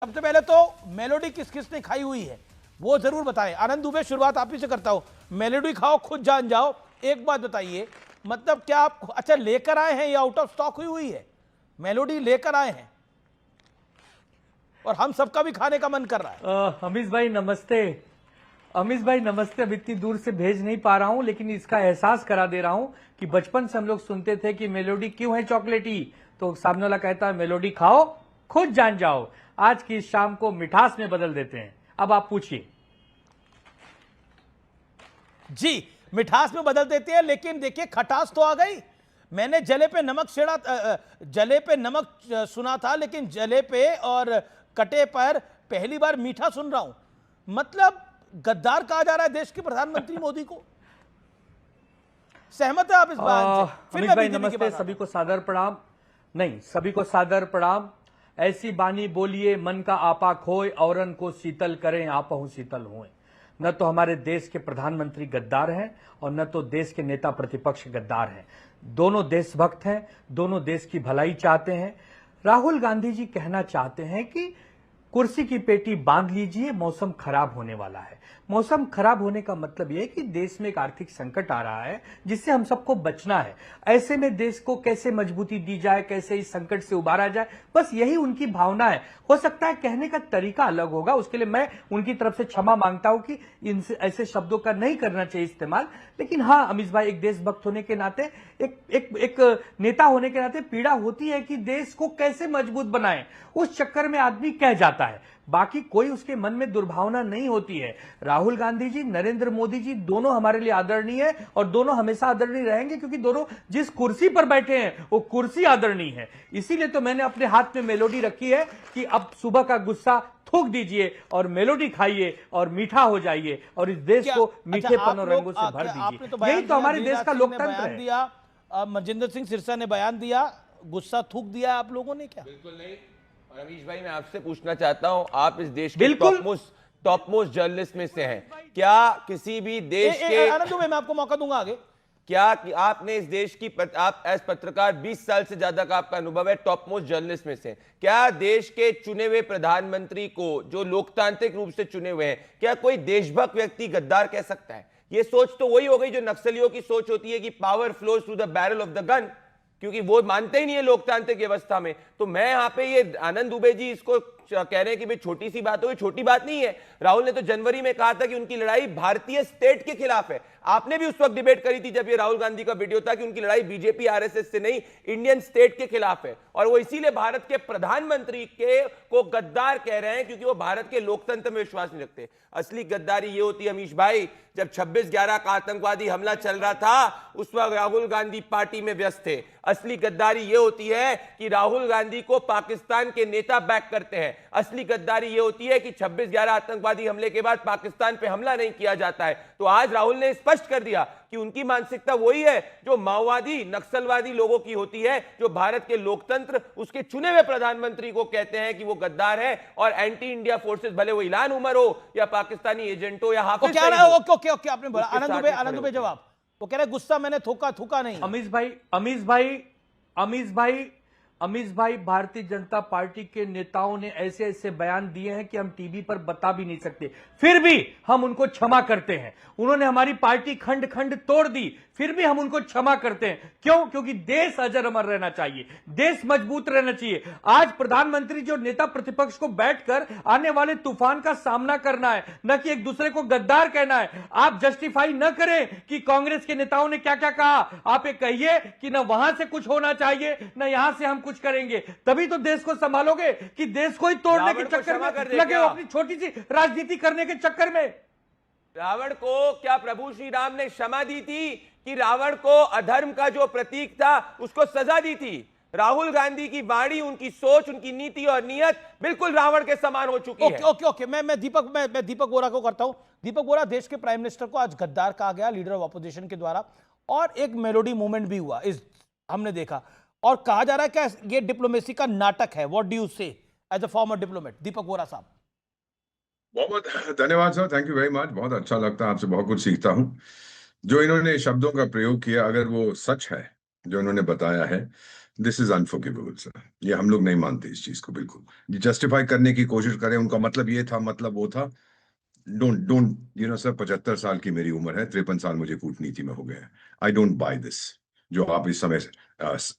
सबसे पहले तो मेलोडी किस किस ने खाई हुई है वो जरूर बताएं। आनंद दुबे, शुरुआत आप ही से करता हूं। मेलोडी खाओ खुद जान जाओ, एक बात बताइए, मतलब क्या आप अच्छा लेकर आए हैं या आउट ऑफ स्टॉक हुई हुई है? मेलोडी लेकर आए हैं और हम सबका भी खाने का मन कर रहा है। अमीश भाई नमस्ते। अमीश भाई नमस्ते। अब इतनी दूर से भेज नहीं पा रहा हूं, लेकिन इसका एहसास करा दे रहा हूं कि बचपन से हम लोग सुनते थे कि मेलोडी क्यों है चॉकलेटी, तो सामने वाला कहता है मेलोडी खाओ खुद जान जाओ। आज की इस शाम को मिठास में बदल देते हैं। अब आप पूछिए। जी, मिठास में बदल देते हैं, लेकिन देखिए खटास तो आ गई। मैंने जले पे नमक छेड़ा, जले पे नमक सुना था, लेकिन जले पे और कटे पर पहली बार मीठा सुन रहा हूं। मतलब गद्दार कहा जा रहा है देश के प्रधानमंत्री मोदी को। सहमत है आप इस बात से? अमित भाई नमस्ते, सभी को सादर प्रणाम। नहीं, सभी को सादर प्रणाम। ऐसी बानी बोलिए मन का आपा खोए, औरन को शीतल करें आपहु शीतल होए। न तो हमारे देश के प्रधानमंत्री गद्दार हैं और न तो देश के नेता प्रतिपक्ष गद्दार हैं। दोनों देशभक्त हैं, दोनों देश की भलाई चाहते हैं। राहुल गांधी जी कहना चाहते हैं कि कुर्सी की पेटी बांध लीजिए, मौसम खराब होने वाला है। मौसम खराब होने का मतलब यह है कि देश में एक आर्थिक संकट आ रहा है जिससे हम सबको बचना है। ऐसे में देश को कैसे मजबूती दी जाए, कैसे इस संकट से उबारा जाए, बस यही उनकी भावना है। हो सकता है कहने का तरीका अलग होगा, उसके लिए मैं उनकी तरफ से क्षमा मांगता हूं कि इन ऐसे शब्दों का नहीं करना चाहिए इस्तेमाल। लेकिन हाँ अमीश भाई, एक देशभक्त होने के नाते, एक नेता होने के नाते पीड़ा होती है कि देश को कैसे मजबूत बनाएं। उस चक्कर में आदमी कह जाता है, बाकी कोई उसके मन में दुर्भावना नहीं होती है। राहुल गांधी जी, नरेंद्र मोदी जी दोनों हमारे लिए आदरणीय है और दोनों हमेशा आदरणीय रहेंगे, क्योंकि दोनों जिस कुर्सी पर बैठे हैं वो कुर्सी आदरणीय है। इसीलिए तो मैंने अपने हाथ में मेलोडी रखी है कि अब सुबह का गुस्सा थूक दीजिए और मेलोडी खाइए और मीठा हो जाइए और इस देश को मीठेपन और रंगों से भर दीजिए। यही तो हमारे देश का लोकतंत्र है। मजिंदर सिंह सिरसा ने बयान दिया, गुस्सा थूक दिया आप लोगों ने क्या? बिल्कुल नहीं। और रमेश भाई, मैं आपसे पूछना चाहता हूं, आप इस देश के टॉप मोस्ट जर्नलिस्ट में से हैं। क्या किसी भी देश के आनंद दुबे, मैं आपको मौका दूंगा आगे। क्या कि आपने इस देश की आप एज पत्रकार 20 साल से ज्यादा का आपका अनुभव है, टॉप मोस्ट जर्नलिस्ट में से, क्या देश के चुने हुए प्रधानमंत्री को, जो लोकतांत्रिक रूप से चुने हुए हैं, क्या कोई देशभक्त व्यक्ति गद्दार कह सकता है? ये सोच तो वही हो गई जो नक्सलियों की सोच होती है कि power flows through the barrel of the gun, क्योंकि वो मानते ही नहीं है लोकतांत्रिक व्यवस्था में। तो मैं यहां पे ये आनंद दुबे जी इसको कह रहे हैं कि भाई छोटी सी बात हो, छोटी बात नहीं है। राहुल ने तो जनवरी में कहा था कि उनकी लड़ाई भारतीय स्टेट के खिलाफ है। आपने भी उस वक्त डिबेट करी थी जब ये राहुल गांधी का वीडियो था कि उनकी लड़ाई बीजेपी आरएसएस से नहीं, इंडियन स्टेट के खिलाफ है। और वो इसीलिए भारत के प्रधानमंत्री को गद्दार कह रहे हैं, क्योंकि वो भारत के लोकतंत्र में विश्वास नहीं रखते। असली गद्दारी ये होती है अमीश भाई, जब 26/11 का आतंकवादी हमला चल रहा था उस वक्त राहुल गांधी पार्टी में व्यस्त थे। असली गद्दारी ये होती है कि राहुल गांधी को पाकिस्तान के नेता बैक करते हैं। असली गद्दारी ये होती है कि 26/11 आतंकवादी हमले के बाद पाकिस्तान पे हमला नहीं किया जाता है। तो आज राहुल ने स्पष्ट कर दिया कि उनकी मानसिकता वही है जो माओवादी नक्सलवादी लोगों की होती है, जो भारत के लोकतंत्र, उसके चुने हुए प्रधानमंत्री को कहते हैं कि वो गद्दार है और एंटी इंडिया फोर्सेस, भले वो इलान उमर हो या पाकिस्तानी एजेंट हो या हाफिज क्या रहा है? ओके आपने बोला। आनंद दुबे जवाब, वो कह रहे गुस्सा मैंने थूका नहीं। अमीश भाई, भारतीय जनता पार्टी के नेताओं ने ऐसे ऐसे बयान दिए हैं कि हम टीवी पर बता भी नहीं सकते, फिर भी हम उनको क्षमा करते हैं। उन्होंने हमारी पार्टी खंड खंड तोड़ दी, फिर भी हम उनको क्षमा करते हैं। क्यों? क्योंकि देश अजर अमर रहना चाहिए, देश मजबूत रहना चाहिए। आज प्रधानमंत्री जो नेता प्रतिपक्ष को बैठकर आने वाले तूफान का सामना करना है, न कि एक दूसरे को गद्दार कहना है। आप जस्टिफाई न करें कि कांग्रेस के नेताओं ने क्या क्या कहा। आप ये कहिए कि न वहां से कुछ होना चाहिए न यहां से हम कुछ करेंगे, तभी तो देश को संभालोगे। कि देश को ही तोड़ने के चक्कर में लगे हो, अपनी छोटी सी राजनीति करने के चक्कर में। रावण को क्या प्रभु श्री राम ने क्षमा दी थी कि रावण को अधर्म का जो प्रतीक था उसको सजा दी थी? राहुल गांधी की वाणी, उनकी सोच, उनकी नीति और नियत बिल्कुल रावण के समान हो चुकी है। ओके मैं दीपक बोरा को करता हूं। दीपक बोरा, देश के प्राइम मिनिस्टर को आज गद्दार कहा गया लीडर ऑफ ऑपोजिशन के द्वारा, और एक मेलोडी मूवमेंट भी हुआ, इस हमने देखा, और कहा जा रहा है क्या ये डिप्लोमेसी का नाटक है? व्हाट डू यू से एज अ फॉर्मर डिप्लोमेट? दीपक बोरा साहब। बहुत बहुत धन्यवाद sir, thank you very much. बहुत अच्छा लगता है, आपसे बहुत कुछ सीखता हूँ। जो इन्होंने शब्दों का प्रयोग किया, अगर वो सच है जो इन्होंने बताया है, दिस इज अनफॉरगिवेबल सर। ये हम लोग नहीं मानते इस चीज को बिल्कुल। जस्टिफाई करने की कोशिश करें, उनका मतलब ये था, मतलब वो था। Don't don't you know sir, 75 साल की मेरी उम्र है, 53 साल मुझे कूटनीति में हो गए हैं। आई डोंट बाय दिस जो आप इस समय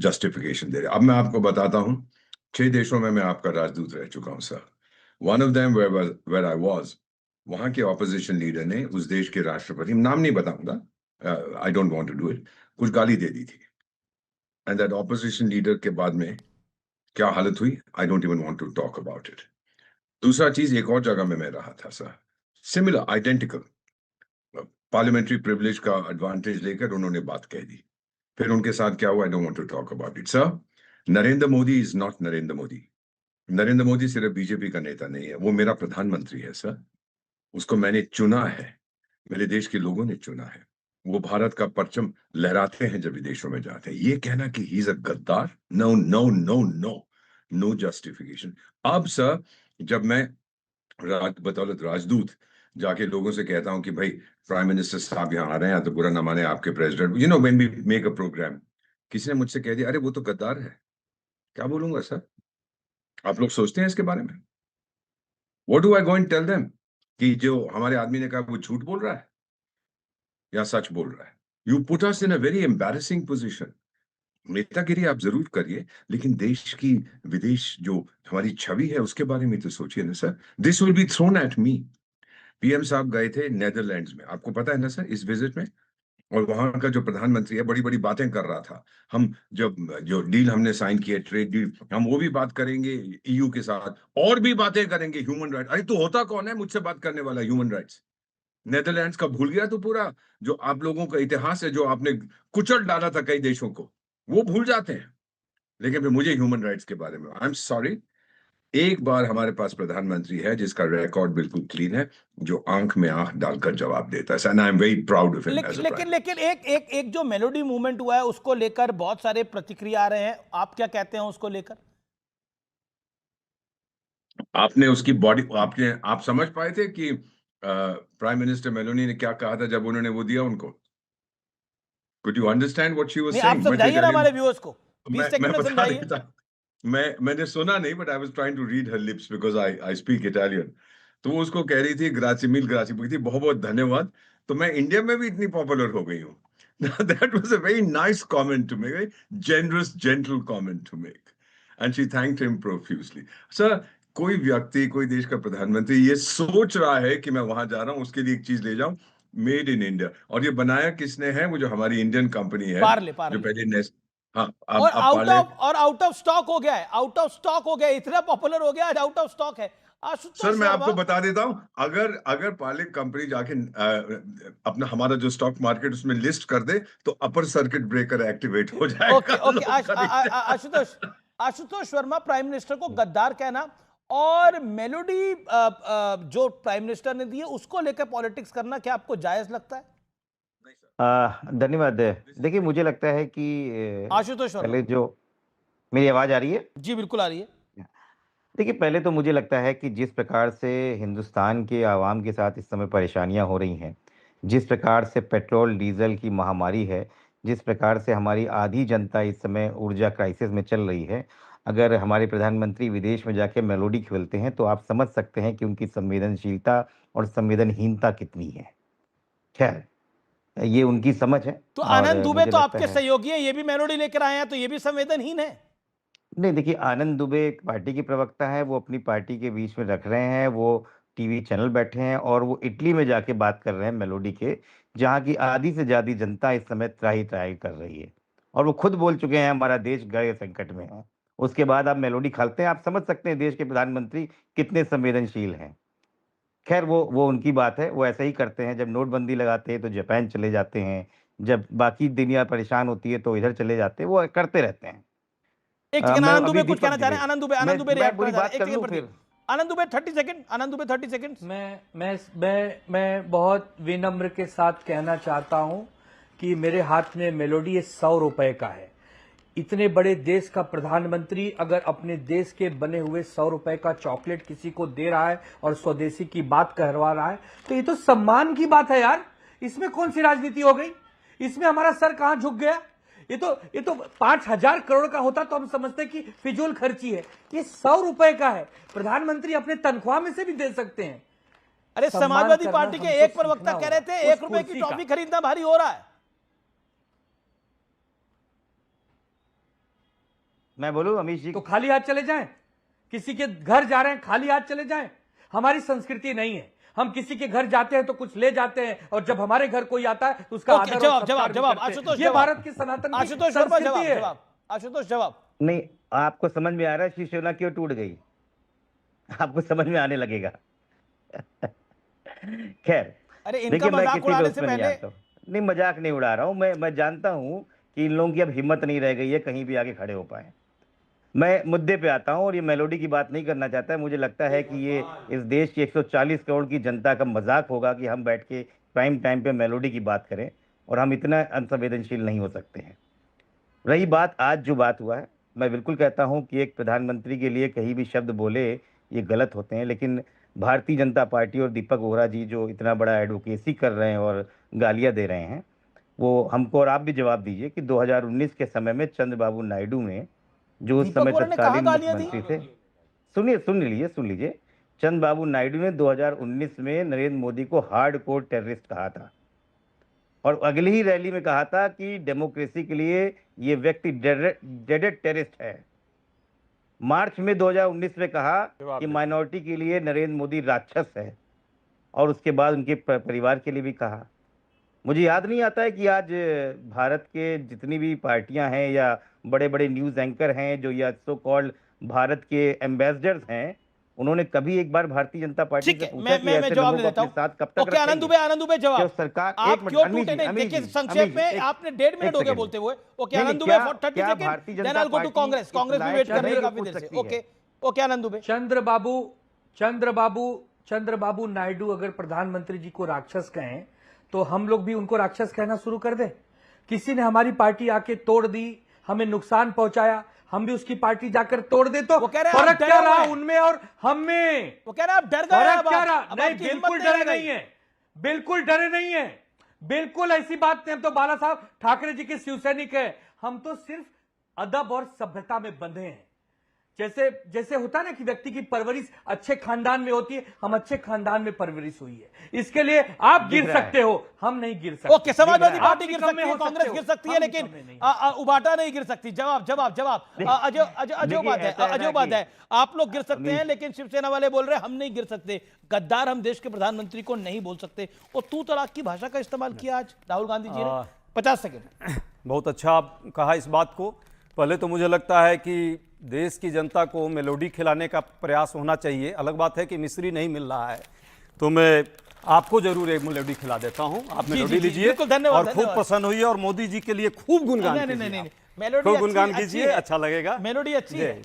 जस्टिफिकेशन दे रहे हैं। अब मैं आपको बताता हूँ, 6 देशों में मैं आपका राजदूत रह चुका हूँ sir. One of them where I was, वहां के ऑपोजिशन लीडर ने उस देश के राष्ट्रपति, नाम नहीं बताऊंगा, I don't want to do it, कुछ गाली दे दी थी। एंड दैट ऑपोजिशन लीडर के बाद में क्या हालत हुई, I don't even want to talk about it. दूसरा चीज, एक और जगह में मैं रहा था sir, similar identical, parliamentary privilege का एडवांटेज लेकर उन्होंने बात कह दी। फिर उनके साथ क्या हुआ, I don't want to talk about it sir. Narendra Modi is not Narendra Modi. Narendra Modi सिर्फ बीजेपी का नेता नहीं है, वो मेरा प्रधानमंत्री है सर। उसको मैंने चुना है, मेरे देश के लोगों ने चुना है। वो भारत का परचम लहराते हैं जब विदेशों में जाते हैं। ये कहना कि ही इज अ गद्दार, no no no no, no justification. अब सर, जब मैं बतौलत राजदूत जाके लोगों से कहता हूं कि भाई प्राइम मिनिस्टर साहब यहाँ आ रहे हैं, तो बुरा ना माने, आपके president, you know when we make a programme, किसी ने मुझसे कह दिया अरे वो तो गद्दार है। क्या बोलूंगा सर? आप लोग सोचते हैं इसके बारे में? What do I go and tell them कि जो हमारे आदमी ने कहा वो झूठ बोल रहा है या सच बोल रहा है? You put us in a very embarrassing position. नेतागिरी आप जरूर करिए, लेकिन देश की, विदेश जो हमारी छवि है उसके बारे में तो सोचिए ना sir. This will be thrown at me. PM साहब गए थे नेदरलैंड्स में, आपको पता है ना सर, इस विजिट में। और वहां का जो प्रधानमंत्री है बड़ी बड़ी बातें कर रहा था। हम जब जो डील हमने साइन किया, ट्रेड डील, हम वो भी बात करेंगे ईयू के साथ, और भी बातें करेंगे ह्यूमन राइट। अरे तू होता कौन है मुझसे बात करने वाला ह्यूमन राइट्स? नेदरलैंड्स का भूल गया तू पूरा? जो आप लोगों का इतिहास है, जो आपने कुचल डाला था कई देशों को, वो भूल जाते हैं। लेकिन फिर मुझे ह्यूमन राइट्स के बारे में, आई एम सॉरी, एक बार हमारे पास प्रधानमंत्री है जिसका रिकॉर्ड बिल्कुल क्लीन है, जो आंख में आंख डालकर जवाब देता है, and I am very proud of him as a prime. लेकिन एक एक एक जो मेलोडी मूवमेंट हुआ है उसको लेकर बहुत सारे प्रतिक्रिया आ रहे हैं, आप क्या कहते हैं उसको लेकर? आपने उसकी बॉडी, आप समझ पाए थे कि प्राइम मिनिस्टर मेलोनी ने क्या कहा था जब उन्होंने वो दिया उनको? Could you understand what she was नहीं, आप सेइंग? मैं तो समझाइए ना इटालियन, हमारे व्यूअर्स को, 20 सेकंड मैं में बता समझाइए। देता। मैंने सुना नहीं, but I was trying to read her lips because I speak Italian. तो वो उसको कह रही थी ग्राची मिल, ग्राची बोलती थी बहुत बहुत धन्यवाद। तो मैं इंडिया में भी इतनी पॉपुलर हो गई हूँ। That was a very nice comment to make, very generous gentle comment to make, and she thanked him profusely. Sir, कोई व्यक्ति, कोई देश का प्रधानमंत्री ये सोच रहा है कि मैं वहां जा रहा हूं, उसके लिए एक चीज ले जाऊं, मेड इन इंडिया, और ये बनाया किसने है? वो जो हमारी इंडियन कंपनी है, पार्ले जो पार्ले। पहले हाँ, और अब पार्ले। आउट ऑफ स्टॉक हो गया है, आउट ऑफ स्टॉक हो गया है, इतना पॉपुलर हो गया आज आउट ऑफ स्टॉक है। सर आशुतोष मैं शर्मा, आपको बता देता हूं, अगर अगर पाले कंपनी जाके अपना हमारा जो स्टॉक मार्केट उसमें लिस्ट कर दे, तो अपर सर्किट ब्रेकर एक्टिवेट हो ओके जाएगा, ओके, लोग खरीदे। आशुतोष, आशुतोष वर्मा, प्राइम मिनिस्टर को गद्दार कहना और मेलोडी जो प्राइम मिनिस्टर ने दी है उसको लेकर पॉलिटिक्स करना, क्या आपको जायज लगता है? धन्यवाद। देखिए, मुझे लगता है कि आशुतोष वर्मा, पहले जो मेरी आवाज़ आ रही है? जी बिल्कुल आ रही है। देखिए, पहले तो मुझे लगता है कि जिस प्रकार से हिंदुस्तान के आवाम के साथ इस समय परेशानियां हो रही हैं, जिस प्रकार से पेट्रोल, डीज़ल की महामारी है, जिस प्रकार से हमारी आधी जनता इस समय ऊर्जा क्राइसिस में चल रही है, अगर हमारे प्रधानमंत्री विदेश में जाके मेलोडी खेलते हैं, तो आप समझ सकते हैं कि उनकी संवेदनशीलता और संवेदनहीनता कितनी है। खैर, ये उनकी समझ है तो और आनंद दुबे मुझे तो लगता आपके है। सहयोगी हैं, ये भी मेलोडी लेकर आए हैं, तो ये भी संवेदनहीन है। नहीं, देखिए, आनंद दुबे एक पार्टी के प्रवक्ता हैं, वो अपनी पार्टी के बीच में रख रहे हैं, वो टीवी चैनल बैठे हैं और वो इटली में जाके बात कर रहे हैं मेलोडी के, जहाँ की आधी से ज़्यादा जनता इस समय त्राहि-त्राहि कर रही है। और वो खुद बोल चुके हैं हमारा देश गहरे संकट में है। उसके बाद आप मेलोडी खाते हैं, आप समझ सकते हैं देश के प्रधानमंत्री कितने संवेदनशील हैं। खैर, वो उनकी बात है, वो ऐसा ही करते हैं, जब नोटबंदी लगाते हैं तो जापान चले जाते हैं, जब बाकी दुनिया परेशान होती है तो इधर चले जाते हैं, वो करते रहते हैं। एक सेकंड, मैं आनंद दुबे अभी कुछ दीपक कहना चाह रहे जी, हैं, आनंद दुबे मैं रिएक्ट करना पूरी चाह रहे बात हैं। एक कर सेकंड लूं प्रदीप, फिर? आनंद दुबे 30 सेकंड, आनंद दुबे 30 सेकंड। मैं बहुत विनम्र के साथ कहना चाहता हूं कि मेरे हाथ में मेलोडी 100 रुपए का है। इतने बड़े देश का प्रधानमंत्री अगर अपने देश के बने हुए 100 रुपए का चॉकलेट किसी को दे रहा है और स्वदेशी की बात कहवा रहा है, तो ये तो सम्मान की बात है यार। इसमें कौन सी राजनीति हो गई? इसमें हमारा सर कहां झुक गया? ये तो 5,000 करोड़ का होता तो हम समझते कि फिजूल खर्ची है। ये 100 रुपए का है, प्रधानमंत्री अपने तनख्वाह में से भी दे सकते हैं। अरे सम्मान समाजवादी करना पार्टी के हमको एक प्रवक्ता सीखना कह रहे थे होगा, 1 रुपए उस की कुर्सी का। टॉफी खरीदना भारी हो रहा है। मैं बोलूं अमीश जी, तो खाली हाथ चले जाएं, किसी के घर जा रहे हैं खाली हाथ चले जाएं। हमारी संस्कृति नहीं है, हम किसी के घर जाते हैं तो कुछ ले जाते हैं, और जब हमारे घर कोई आता है तो उसका ओके, आदर और जवाब, सत्कार भी जवाब, करते हैं। आशुतोष ये जवाब। भारत की सनातन की आशुतोष शर्मा संस्कृति जवाब, है। जवाब, आशुतोष जवाब। नहीं, आपको समझ में आ रहा है शिवसेना क्यों टूट गई? आपको समझ में आने लगेगा। खैर, अरे इनका देखिए, मैं मजाक किसी उड़ाने दोस्त से में नहीं पहले आता हूं। नहीं, मजाक नहीं उड़ा रहा हूं। मैं जानता हूं कि इन लोगों की अब हिम्मत नहीं रह गई है कहीं भी आगे खड़े हो पाए। मैं मुद्दे पे आता हूं, और ये मेलोडी की बात नहीं करना चाहता है। मुझे लगता है कि ये इस देश की 140 करोड़ की जनता का मजाक होगा कि हम बैठ के प्राइम टाइम पे मेलोडी की बात करें, और हम इतना अनसंवेदनशील नहीं हो सकते हैं। रही बात आज जो बात हुआ है, मैं बिल्कुल कहता हूं कि एक प्रधानमंत्री के लिए कहीं भी शब्द बोले ये गलत होते हैं, लेकिन भारतीय जनता पार्टी और दीपक वोरा जी जो इतना बड़ा एडवोकेसी कर रहे हैं और गालियां दे रहे हैं, वो हमको, और आप भी जवाब दीजिए कि 2019 के समय में चंद्रबाबू नायडू ने, जो उस दीपक समय वोरा ने कहाँ तत्कालीन गालियां दी? मुख्यमंत्री थे, सुन लीजिए, चंद्रबाबू नायडू ने 2019 में नरेंद्र मोदी को हार्डकोर टेररिस्ट कहा था, और अगली ही रैली में कहा था कि डेमोक्रेसी के लिए ये व्यक्ति डेडेड टेररिस्ट है। मार्च में 2019 में कहा कि माइनॉरिटी के लिए नरेंद्र मोदी राक्षस है, और उसके बाद उनके परिवार के लिए भी कहा। मुझे याद नहीं आता है कि आज भारत के जितनी भी पार्टियां हैं या बड़े बड़े न्यूज़ एंकर हैं जो या सो कॉल्ड भारत के एम्बेसडर्स हैं, उन्होंने कभी एक बार भारतीय जनता पार्टी ठीक से है, पूछा कि मैं ऐसे जवाब लोगों ले को लेता अपने हूं। साथ कब तक ओके, आनंद रखेंगे? दुबे जवाब। जो सरकार, आप एक मिनट, क्यों अमीश टूटे जी, नहीं? अमीश देखिए जी, संक्षेप अमीश में जी, आपने 1.5 मिनट एक हो गया सेकंड। बोलते हुए। ओके नहीं, आनंद दुबे क्या- फॉर 30 क्या सेकंड, भारतीय देन जनता I will go to party Congress. इस कांग्रेस भी लायक वेट कर रही है चंद्र काफी उठ देर से। सकती है? ओके ओके आनंद दुबे। चंद्रबाबू नायडू अगर प्रधानमंत्री जी को राक्षस कहें तो हम लोग भी उनको राक्षस कहना शुरू कर दें। किसी ने हमारी पार्टी आके तोड़ दी, हमें नुकसान पहुंचाया, हम भी उसकी पार्टी जाकर तोड़ दे तो वो कह रहे हैं आप फर्क डरे क्या हुए रहा हैं। उनमें और हम में? वो कह रहे हैं आप डर गए। फर्क क्या रहा? नहीं, आपकी बिल्कुल हिम्मत डरे रह गई। नहीं है, बिल्कुल डरे नहीं है, बिल्कुल ऐसी बात नहीं। हम तो बाला साहब ठाकरे जी के शिवसैनिक है। हम तो सिर्फ अदब और सभ्यता में बंधे हैं। जैसे जैसे होता है ना कि व्यक्ति की परवरिश अच्छे खानदान में होती है, हम अच्छे खानदान में परवरिश हुई है, इसके लिए आप गिर सकते हो, हम नहीं गिर सकते। ओके, समाजवादी आप पार्टी भी गिर कम में सकती है, हो सकते कांग्रेस हो, गिर सकती है, हम भी लेकिन कम में नहीं। उबाटा नहीं गिर सकती। जवाब जवाब जवाब। अजय बात है, ऐसा है ना अजय बात कि- है। आप लोग गिर सकते हैं, लेकिन शिवसेना वाले बोल रहे हैं हम नहीं गिर सकते। गद्दार हम देश के प्रधानमंत्री को नहीं बोल सकते। और तू तड़ाक की भाषा का इस्तेमाल किया आज राहुल गांधी जी ने। 50 सेकंड। बहुत अच्छा कहा इस बात को। पहले तो मुझे लगता है कि देश की जनता को मेलोडी खिलाने का प्रयास होना चाहिए। अलग बात है कि मिश्री नहीं मिल रहा है, तो मैं आपको जरूर एक मेलोडी खिला देता हूं। आप जी, मेलोडी जी, लीजिए, बिल्कुल, धन्यवाद, और खूब धन्यवाद। पसंद हुई, और मोदी जी के लिए खूब गुणगान नहीं, कीजिए। नहीं, नहीं, आप। नहीं, मेलोडी खूब अच्छी- गुणगान अच्छी कीजिए, है। अच्छा लगेगा। मेलोडी अच्छी है।